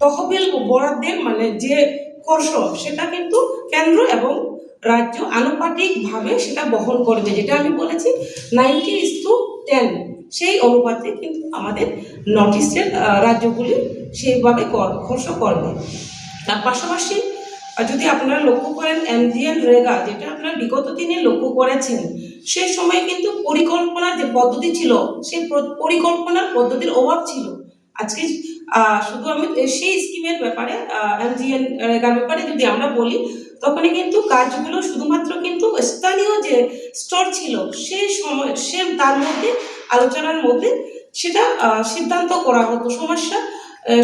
তহবিল বরাদ্দের মানে যে খরচ সেটা কিন্তু কেন্দ্র এবং রাজ্য আনুপাতিকভাবে সেটা বহন করবে, যেটা আমি বলেছি 90:10 সেই অনুপাতে কিন্তু আমাদের নর্থ ইস্টের রাজ্যগুলি সেইভাবে খরচ করবে। তার পাশাপাশি যদি আপনারা লক্ষ্য করেন MGNREGA, যেটা আপনারা বিগত দিনে লক্ষ্য করেছেন, সেই সময় কিন্তু পরিকল্পনার যে পদ্ধতি ছিল সেই পরিকল্পনার পদ্ধতির অভাব ছিল। আজকে শুধু আমি সেই স্কিমের ব্যাপারে MGNREGAর ব্যাপারে যদি আমরা বলি, তখনই কিন্তু কাজগুলো শুধুমাত্র কিন্তু স্থানীয় যে স্তর ছিল সেই সময় তার মধ্যে আলোচনার মধ্যে সেটা সিদ্ধান্ত করা হতো, সমস্যা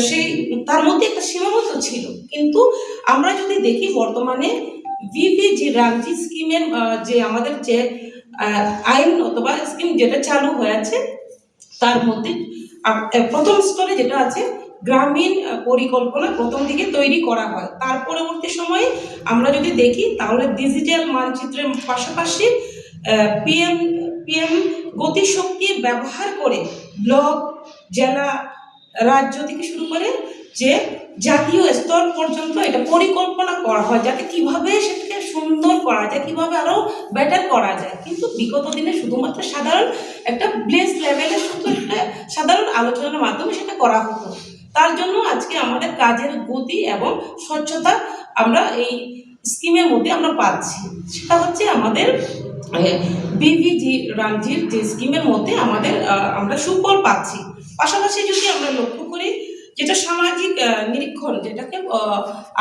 সেই তার মধ্যে একটা সীমাবদ্ধ ছিল। কিন্তু আমরা যদি দেখি বর্তমানে VPG রামজি স্কিমের যে আমাদের যে আইন অথবা স্কিম যেটা চালু হয়েছে, তার মধ্যে প্রথম স্তরে যেটা আছে গ্রামীণ পরিকল্পনা প্রথম দিকে তৈরি করা হয়। তার পরবর্তী সময়ে আমরা যদি দেখি তাহলে ডিজিটাল মানচিত্রের পাশাপাশি PM গতিশক্তি ব্যবহার করে ব্লক, জেলা, রাজ্য থেকে শুরু করে যে জাতীয় স্তর পর্যন্ত এটা পরিকল্পনা করা হয়, যাতে কিভাবে সেটাকে সুন্দর করা যায়, কিভাবে আরো বেটার করা যায়। কিন্তু বিগত দিনে শুধুমাত্র সাধারণ একটা বেস লেভেলের শুধু একটা সাধারণ আলোচনার মাধ্যমে সেটা করা হতো। তার জন্য আজকে আমাদের কাজের গতি এবং স্বচ্ছতা আমরা এই স্কিমের মধ্যে আমরা পাচ্ছি। সেটা হচ্ছে আমাদের BVG রামজির যে স্কিমের মধ্যে আমাদের আমরা সুফল পাচ্ছি। পাশাপাশি যদি আমরা লক্ষ্য করি, যেটা সামাজিক নিরীক্ষণ, যেটাকে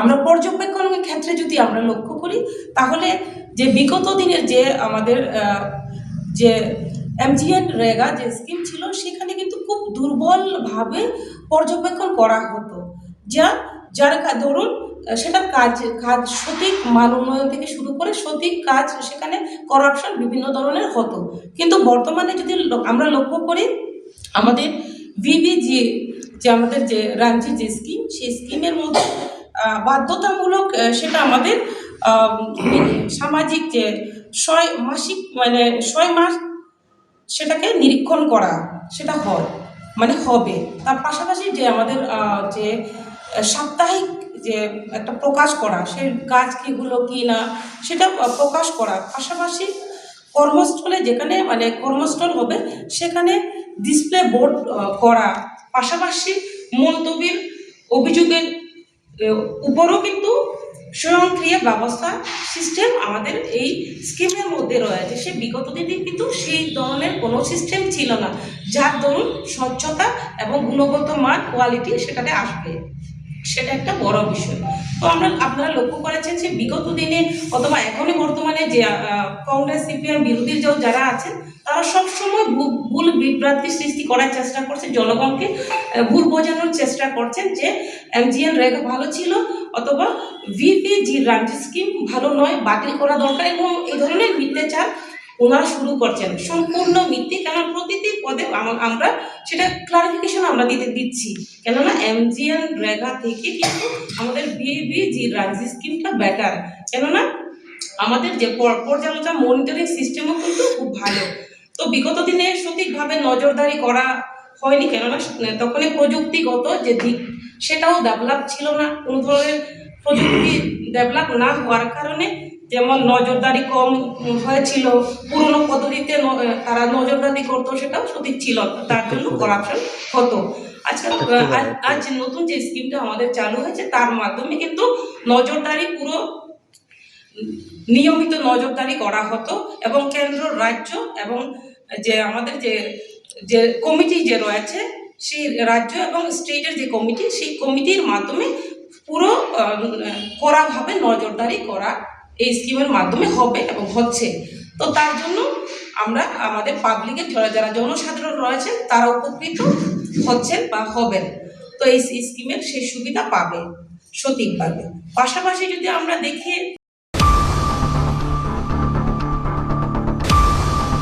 আমরা পর্যবেক্ষণের ক্ষেত্রে যদি আমরা লক্ষ্য করি, তাহলে যে বিগত দিনের যে আমাদের যে MGNREGA যে স্কিম ছিল, সেখানে কিন্তু খুব দুর্বলভাবে পর্যবেক্ষণ করা হতো, যার ধরুন সেটার কাজ সঠিক মান উন্নয়ন থেকে শুরু করে সঠিক কাজ সেখানে করাপশন বিভিন্ন ধরনের হতো। কিন্তু বর্তমানে যদি আমরা লক্ষ্য করি, আমাদের VBG যে আমাদের যে রামজি যে স্কিম, সেই স্কিমের মধ্যে বাধ্যতামূলক সেটা আমাদের সামাজিক যে 6 মাসিক মানে 6 মাস সেটাকে নিরীক্ষণ করা সেটা হয় মানে হবে। তার পাশাপাশি যে আমাদের যে সাপ্তাহিক যে একটা প্রকাশ করা, সেই কাজ কীগুলো কি না সেটা প্রকাশ করা, পাশাপাশি কর্মস্থলে যেখানে মানে কর্মস্থল হবে সেখানে ডিসপ্লে বোর্ড করা, পাশাপাশি মন্তব্যের অভিযোগের উপরও কিন্তু স্বয়ংক্রিয় ব্যবস্থা সিস্টেম আমাদের এই স্কিমের মধ্যে রয়েছে। সে বিগত দিনে কিন্তু সেই ধরনের কোনো সিস্টেম ছিল না, যার দরুন স্বচ্ছতা এবং গুণগত মান কোয়ালিটি সেটাতে আসবে, সেটা একটা বড় বিষয়। তো আপনারা লক্ষ্য করেছেন যে বিগত দিনে অথবা এখনই বর্তমানে যে কংগ্রেস CPM বিরোধী দল যারা আছেন, তারা সবসময় ভুল বিভ্রান্তি সৃষ্টি করার চেষ্টা করছে, জনগণকে ভুল বোঝানোর চেষ্টা করছেন যে MGNREGA ভালো ছিল অথবা VPG রামজি স্কিম ভালো নয়, বাতিল করা দরকার, এবং এই ধরনের মিথ্যাচার ওনারা শুরু করছেন। সম্পূর্ণ মিথ্যে, কেন প্রতিটি পদে আমরা সেটা ক্লারিফিকেশন আমরা দিচ্ছি, কেননা MGNREGA থেকে কিন্তু আমাদের VBG রামজি স্কিমটা বেটার, কেননা আমাদের যে পর্যালোচনা মনিটরিং সিস্টেমও কিন্তু খুব ভালো। তো বিগত দিনে সঠিকভাবে নজরদারি করা হয়নি, কেননা তখন প্রযুক্তিগত যে দিক সেটাও ডেভেলপ ছিল না, কোনো ধরনের প্রযুক্তি ডেভেলপ না হওয়ার কারণে যেমন নজরদারি কম হয়েছিল, পুরনো পদ্ধতিতে তারা নজরদারি করতো, সেটাও সঠিক ছিল, তার জন্য করাপশন হতো। আজ নতুন যে স্কিমটা আমাদের চালু হয়েছে, তার মাধ্যমে কিন্তু নজরদারি পুরো নিয়মিত নজরদারি করা হতো, এবং কেন্দ্র, রাজ্য এবং যে আমাদের যে কমিটি যে রয়েছে, সেই রাজ্য এবং স্টেটের যে কমিটি, সেই কমিটির মাধ্যমে পুরো কড়াভাবে নজরদারি করা এই স্কিমের মাধ্যমে হবে এবং হচ্ছে। তো তার জন্য আমরা আমাদের পাবলিকের যারা জনসাধারণ রয়েছেন তারা উপকৃত হচ্ছেন বা হবেন, তো এই স্কিমের সেই সুবিধা পাবে সঠিকভাবে। পাশাপাশি যদি আমরা দেখি